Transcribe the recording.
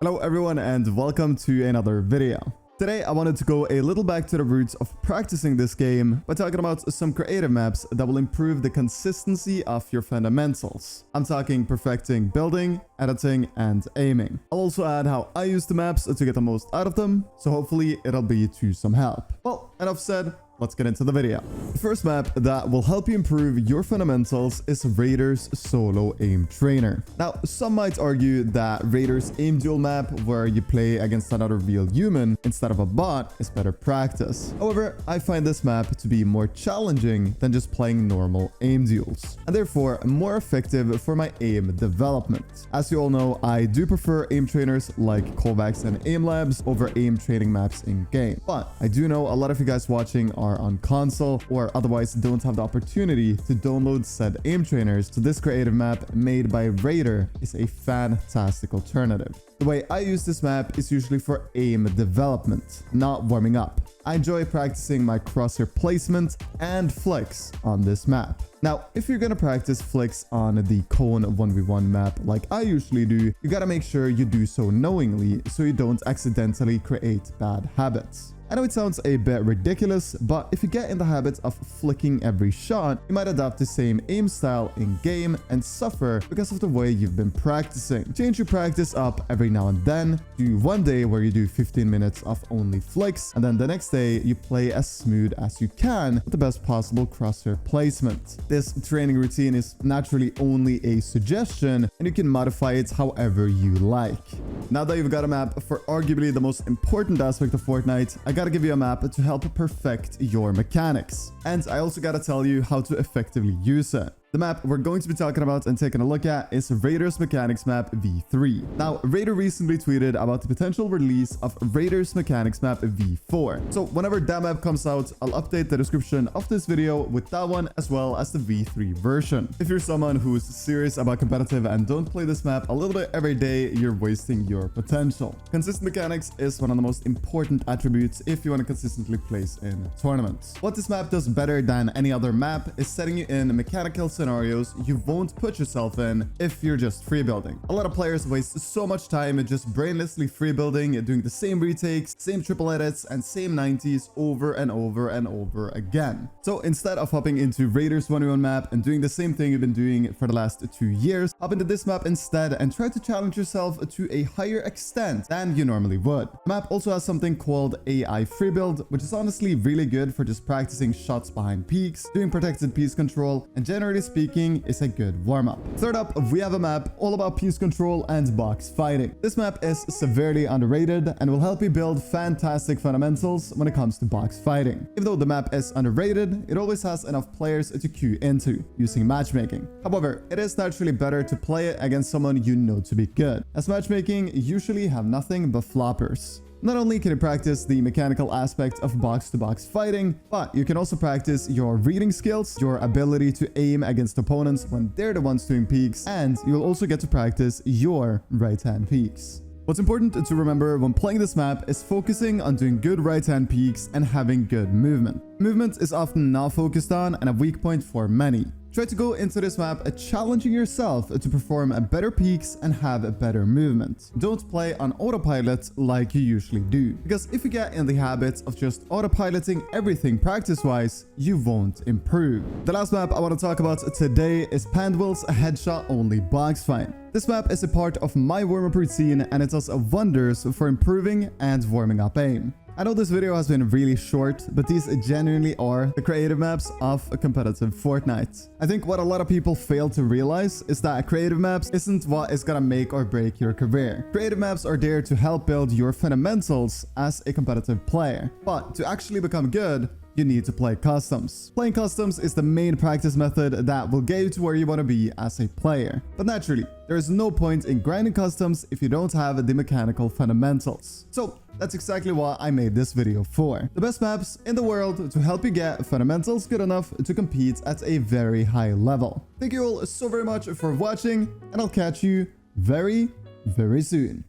Hello everyone and welcome to another video. Today I wanted to go a little back to the roots of practicing this game by talking about some creative maps that will improve the consistency of your fundamentals. I'm talking perfecting building, editing, and aiming. I'll also add how I use the maps to get the most out of them, so hopefully it'll be to some help. Well, enough said. Let's get into the video. The first map that will help you improve your fundamentals is Raider's Solo Aim Trainer. Now, some might argue that Raider's Aim Duel map, where you play against another real human instead of a bot, is better practice. However, I find this map to be more challenging than just playing normal aim duels, and therefore more effective for my aim development. As you all know, I do prefer aim trainers like callbacks and aim labs over aim training maps in game. But I do know a lot of you guys watching are on console or otherwise don't have the opportunity to download said aim trainers, so this creative map made by Raider is a fantastic alternative. The way I use this map is usually for aim development, not warming up. I enjoy practicing my crosshair placement and flicks on this map. Now, if you're gonna practice flicks on the cone 1v1 map like I usually do, you gotta make sure you do so knowingly so you don't accidentally create bad habits. I know it sounds a bit ridiculous, but if you get in the habit of flicking every shot, you might adopt the same aim style in game and suffer because of the way you've been practicing. Change your practice up every now and then. Do one day where you do 15 minutes of only flicks, and then the next day you play as smooth as you can with the best possible crosshair placement. This training routine is naturally only a suggestion, and you can modify it however you like. Now that you've got a map for arguably the most important aspect of Fortnite, I gotta give you a map to help perfect your mechanics. And I also gotta tell you how to effectively use it. The map we're going to be talking about and taking a look at is Raider's Mechanics Map V3. Now, Raider recently tweeted about the potential release of Raider's Mechanics Map V4. So whenever that map comes out, I'll update the description of this video with that one as well as the V3 version. If you're someone who's serious about competitive and don't play this map a little bit every day, you're wasting your potential. Consistent mechanics is one of the most important attributes if you want to consistently place in tournaments. What this map does better than any other map is setting you in mechanical scenarios you won't put yourself in if you're just free building. A lot of players waste so much time just brainlessly free building, doing the same retakes, same triple edits, and same 90s over and over and over again. So instead of hopping into Raider's 1v1 map and doing the same thing you've been doing for the last 2 years, hop into this map instead and try to challenge yourself to a higher extent than you normally would. The map also has something called AI free build, which is honestly really good for just practicing shots behind peaks, doing protected piece control, and generally speaking is a good warm-up. Third up, we have a map all about piece control and box fighting. This map is severely underrated and will help you build fantastic fundamentals when it comes to box fighting. Even though the map is underrated, it always has enough players to queue into using matchmaking. However, it is naturally better to play it against someone you know to be good, as matchmaking usually have nothing but floppers. Not only can you practice the mechanical aspect of box-to-box fighting, but you can also practice your reading skills, your ability to aim against opponents when they're the ones doing peeks, and you'll also get to practice your right-hand peeks. What's important to remember when playing this map is focusing on doing good right-hand peeks and having good movement. Movement is often not focused on and a weak point for many. Try to go into this map challenging yourself to perform better peaks and have better movement. Don't play on autopilot like you usually do, because if you get in the habit of just autopiloting everything practice-wise, you won't improve. The last map I want to talk about today is Pandvil's headshot-only box fight. This map is a part of my warm-up routine and it does wonders for improving and warming up aim. I know this video has been really short, but these genuinely are the creative maps of a competitive Fortnite. I think what a lot of people fail to realize is that creative maps isn't what is gonna make or break your career. Creative maps are there to help build your fundamentals as a competitive player. But to actually become good, you need to play customs. Playing customs is the main practice method that will get you to where you want to be as a player. But naturally, there is no point in grinding customs if you don't have the mechanical fundamentals. So that's exactly what I made this video for. The best maps in the world to help you get fundamentals good enough to compete at a very high level. Thank you all so very much for watching, and I'll catch you very, very soon.